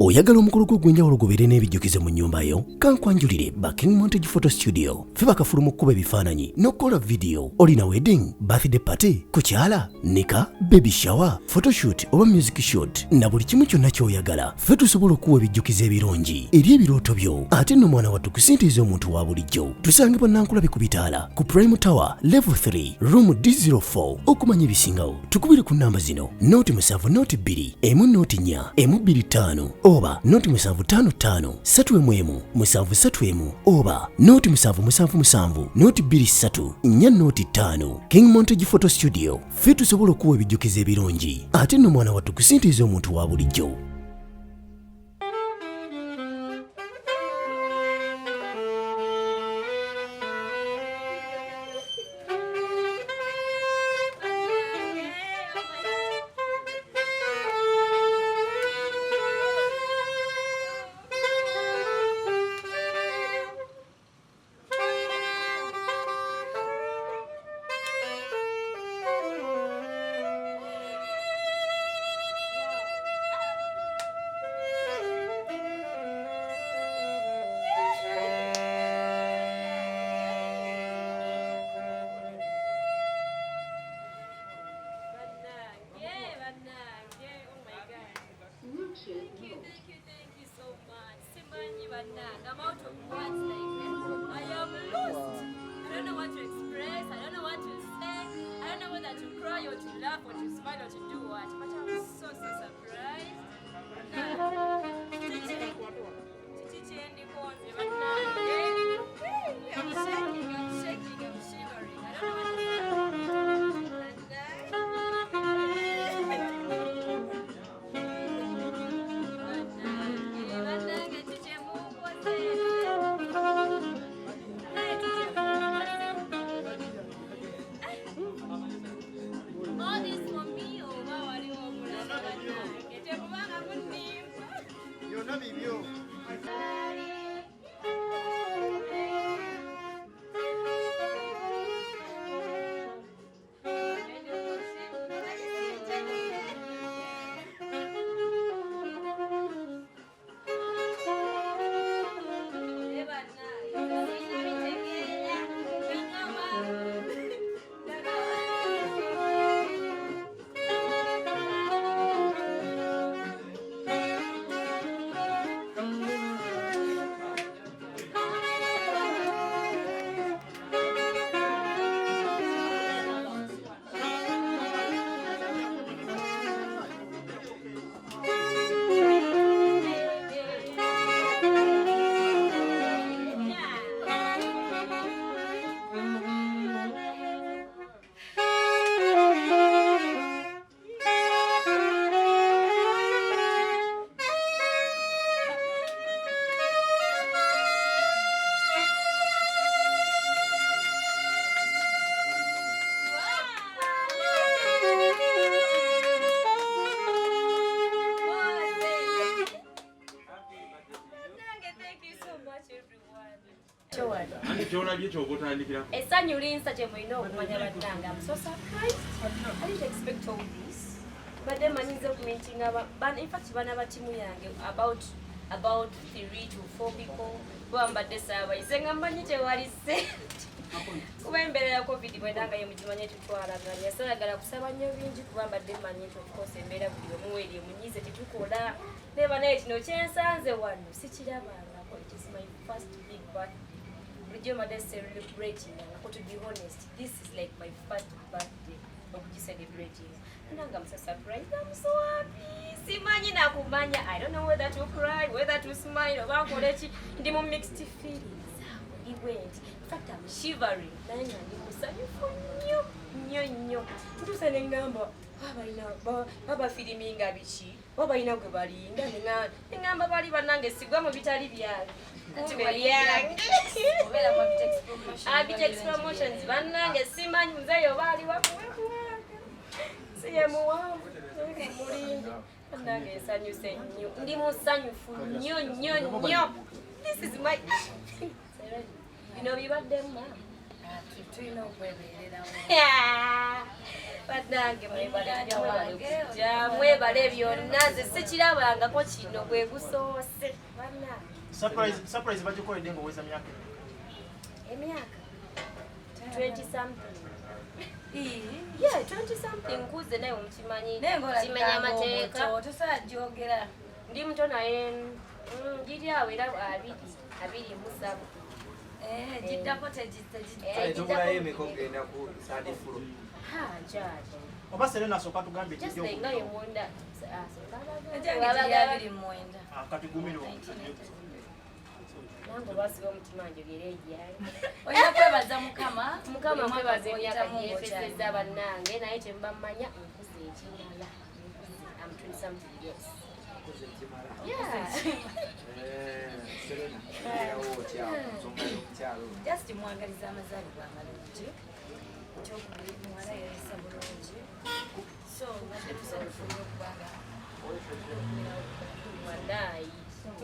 oyagala omukolo gw'ogwenjawulo gubeere n'ebijjukize mu nnyumba yo kankwanjulire ba King Montage Photo Studio ffe bakafulu mu kkuba ebifaananyi n'okukola vidiyo. Olina wedding, birthday party, kukyala, nika, baby shower, photoshoot oba music shoot na buli kimu kyonna ky'oyagala ffe tusobola okuwa ebijjukize ebirungi eri ebirooto byo. Ate nno mwana wattu kusintiiza omuntu wa bulijjo. Tusange Bannankulabe ku Bitaala ku Prime Tower Level 3 Room D04. Okumanya ebisingawo tukubire ku nnamba zino: noti 7 noti 2 emu noti 4 emu 25 oba noti 755 3 731 oba noti 777 noti 23 4 noti 5. King Montage Photo Studio ffe tusobola okuwa ebijjukize ebirungi ate nno mwana wattu kusintiiza omuntu wa bulijjo. Thank you so much. Simanyi Bananga, I'm out of words like this. I am lost. I don't know what to express. I don't know what to say. I don't know whether to cry or to laugh or to smile or to do what. But I'm so surprised. Chichi and Konzi, Bananga. I'm shaking, I'm shivering. I don't know what to say. Essanyu linsa kye mulina okumanya Bannanga. I'm so surprised. I didn't expect all this. But then manyize okumentinga in fact bana ba timu yange about 3 to 4 people bambadde saaba isenga mmanyi tewali sente kuba embeera ya covid bwedanga ye mugimanye tutwalaganya sayagala kusaba nnyo bingi kuba mbadde mmanyi nti of embeera buli omu weeri emunyize tetukola neba naye kino kyensanze wano sikirabangako. It is my first big birthday. Bulijjo madde celebrating, to be honest, this is like my first birthday of celebrating. Nanga I'm so surprised. I'm so happy. Simanyi na kumanya. I don't know whether to cry, whether to smile, or what. Ndi mu mixed feelings. He went. In fact, I'm shivering. Nanga ndi musanyufu nnyo. Ntusane ngamba baba filiminga biki. Baba ina gwe balinda ngamba bali Bannange sigwa mu bitali byange. Abitex promotions Bannange simanyi nzeyo bali wakuwekuwa siye muwanvu mulinde Bannange nsanyuse nnyo ndi musanyufu nnyo. This is my bino bibaddemu tulina okwebeererawo. Bannange mwebale byonna nze sikirabangako kino gwe gusoose. Surprise bagikoledde ng'oweza myaka emyaka 20 something. Yeah, 20 something nkuze naye omukimanyi kimenya amateeka. Tosajjogera. Ndi muto naye giri awo era 27. Giddako tubulayo emiko genda ku saadi fulo. Jaji. oba Serena asooka tugambye Just kijjo like nga yemunda. kati gumiro Nango basiba omutima njogera ejjali. Oyina kwebaza Mukama. Mukama kwebaza emyaka gyefesezza bannange naye tembamanya nkuze ekimala. I'm 20 something years. Just mwagaliza amazaalibwa amalungi. Ekyokubiri muwala yayisa bulungi. So badde tusanyufu nnyo okubanga Wallahi.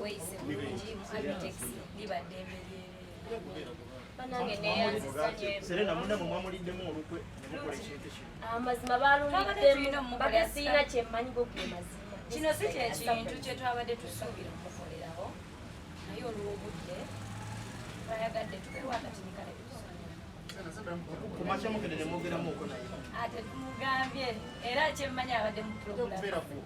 weyise bulungi mu Abitex libadde embeerere. Bannange neyanzisa Serena munne mwamuliddemu olukwe ne mukola ekintu kino. amazima balungiddemu bagasiina kyemmanyi gokwe mazima. Kino si kyekintu kye twabadde tusuubira okukolerawo naye olw'obudde twayagadde tubeewo akatini kale kumakya mukedde ne mwogeramuoko naye ate tumugambye era kyemmanyi abadde mu puroguramu.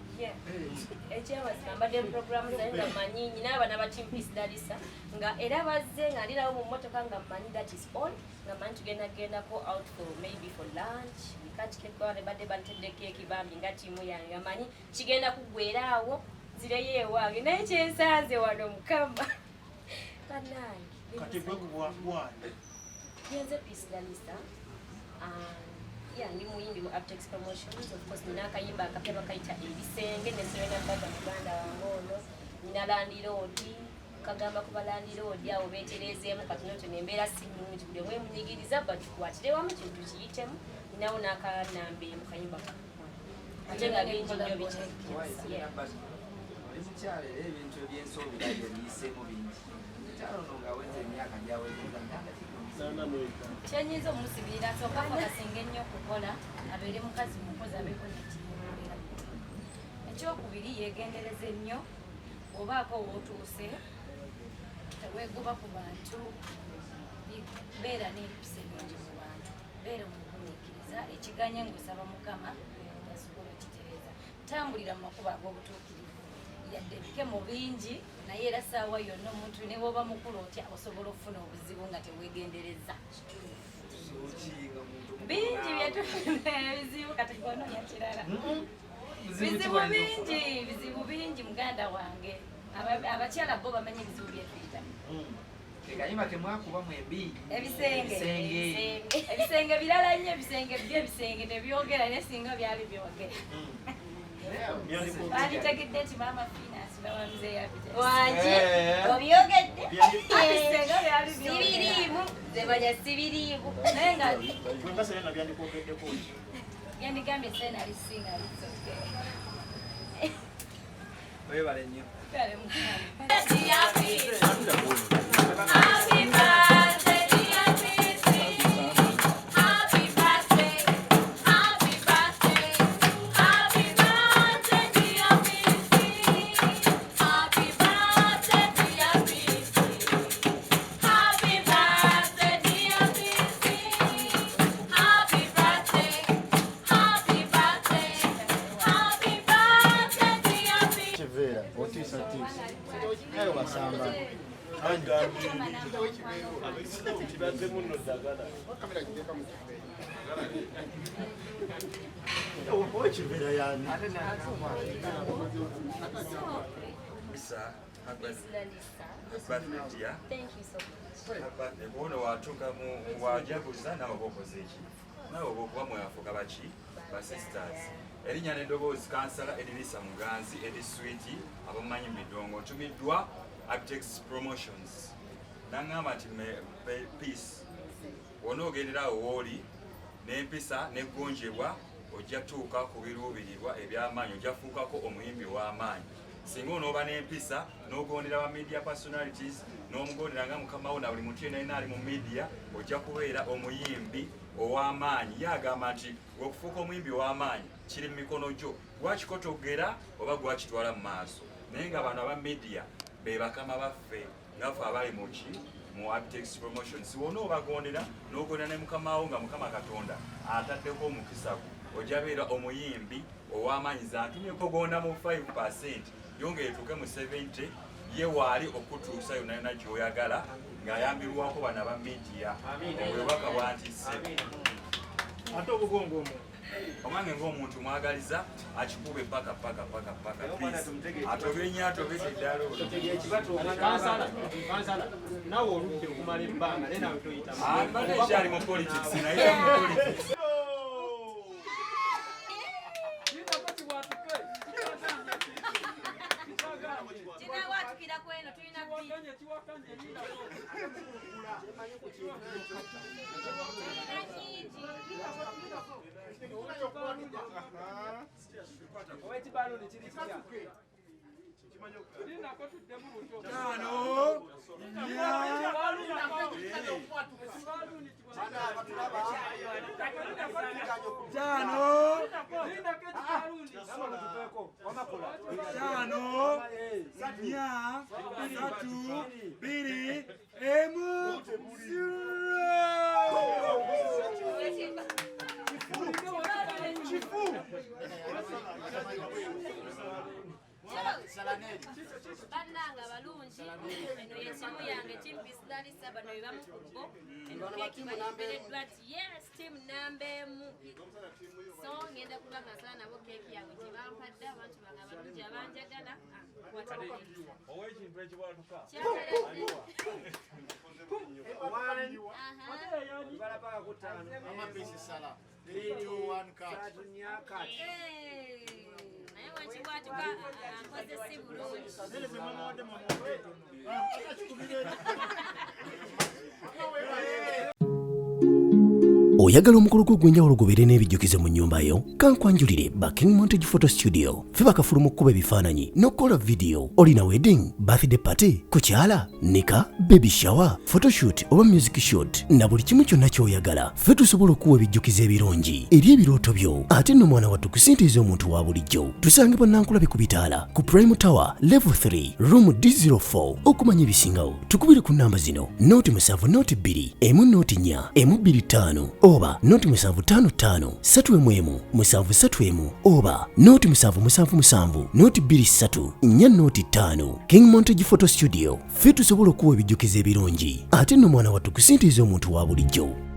Ekyewazima mbadde mu puroguramu zaye nga mmanyi nyina abaana ba Team Peace Darisa nga era bazze nga ndirawo mu mmotoka nga mmanyi that is all nga mmanyi tugendagendako out for maybe for lunch bikatikekwale badde banteddeko ekibambi nga tiimu yange nga mmanyi kigenda kuggweeraawo nzireyo ewange naye kyensanze wano Mukama. Bannange kati gwe gwaani Yenze Peace Darisa. Ndi muyimbi mu Abtex Promotions. Of course nina akayimba akapya bakayita ebisenge ne Serena Mbaga muganda wange ono. Nina landiroodi kagamba kuba landiroodi awo beetereezeemu kati notono embeera si nnungi buli omwe munyigiriza batukwatire wamu kintu kiyitemu. Ninawo n'akanambe mu kayimba ate nga bingi nnyo mukyala era ebintu ebyensoobira byebiyiseemu bingi mukyala ono ng'aweza emyaka gyaweza kyenyiza omusibirira asooka akasinga ennyo okukola abeere mukazi mukozi abeeko nekimukolera. Ekyokubiri yeegendereza ennyo obaako wootuuse teweegoba ku bantu beera n'empisa ennungi mu bantu beera omugumiikiriza ekiganye ng'osaba Mukama tasobola okitereeza. Tambulira mu makubo ag'obutuukirivu yadde ebikemo bingi naye era saawa yonna omuntu ne bw'oba mukulu otya osobola okufuna obuzibu nga teweegendereza. Bingi byetufuna ebizibu kati gonoonya kirala. Bizibu bingi muganda wange. Abakyala bo bamanyi ebizibu byetuyitamu. Kayimba kemwakubamu embi ebisenge birala nnyo ebisenge tebyogera naye singa byali byogera. Banditegedde nti maama Finance bawamuze yabite. Wangi obyogedde? Ebisenga byali byogera. Sibiriimu nze banya sibiriimu. Naye nga gwenga Serena byandikwogeddeko yandigambye Serena alisinga alizoge. webale nnyo. Kale Mukama. Thank you so much. Ono watuuka mu wajaguza nawe oba okoze eki nawe oba okuba mweyafuuka baki ba sisters erinnya n'eddoboozi kansala Edirisa Muganzi edi switi abamumanyi mu Midongo ntumiddwa Abtex Promotions n'aŋŋamba nti peace wonna ogenderawo wooli n'empisa n'eggonjebwa ojja tuuka ku biruubirirwa eby'amaanyi ojja fuukako omuyimbi w'amaanyi singa onooba n'empisa n'ogondera ba media personalities n'omugondera nga mukama wo na buli muntu yenna ali mu media ojja kubeera omuyimbi ow'amaanyi. Ye agamba nti okufuuka omuyimbi ow'amaanyi kiri mu mikono gyo, gwakikotogera oba gwakitwala mu maaso. Naye nga bano aba media be bakama baffe ngaffe abali muki mu Aptex Promotions. Wona obagondera n'ogondera ne mukama wo nga Mukama Katonda ataddeko omukisa gwo, ojja beera omuyimbi ow'amaanyi. Zantumye kogonda mu 5% yongere etuuke mu 70, ye waali okutuusa yonna yonna gy'oyagala ng'ayambirwako bano aba media. Obubaka bwantisse. Ate obugongo omwo omwange ng'omuntu mwagaliza akikube paka atobye ddala nawe oludde okumala ebbanga naye nawe toyita mbadde ekyali mu politics naye mu politics. Kinawatukira kweno tulina bannanga balungi. Eno yesimu yange Team Bislarisa bano bebamukugo eno keki bayibereddwa ati yes team namba emu. So ngenda kuba ngasala nabo keki yange gyebampadde abantu bange balungi abanjagala. Oyagala omukolo gw'ogwenjawulo gubeere n'ebijjukizo mu nnyumba yo? Kankwanjulire ba King Montage Photo Studio. Ffe bakafulumu okukuba ebifaananyi n'okukola video. Olina wedding, birthday party, kukyala, nika, baby shower, photoshoot oba music shoot na buli kimu kyonna ky'oyagala. Ffe tusobola okuwa ebijjukizo ebirungi eri ebirooto byo. Ate nno mwana wattu kusintiiza omuntu wa bulijjo. Tusange Bannankulabi ku Bitaala ku Prime Tower Level 3 Room D04. Okumanya ebisingawo tukubire ku nnamba zino: 0702 104 125 oba 0755 311 731 oba 0777 223 405. King Montage Photo Studio. Ffe tusobola okuwa ebijjukizo ebirungi ate nno mwana wattu kusintiiza omuntu wa bulijjo.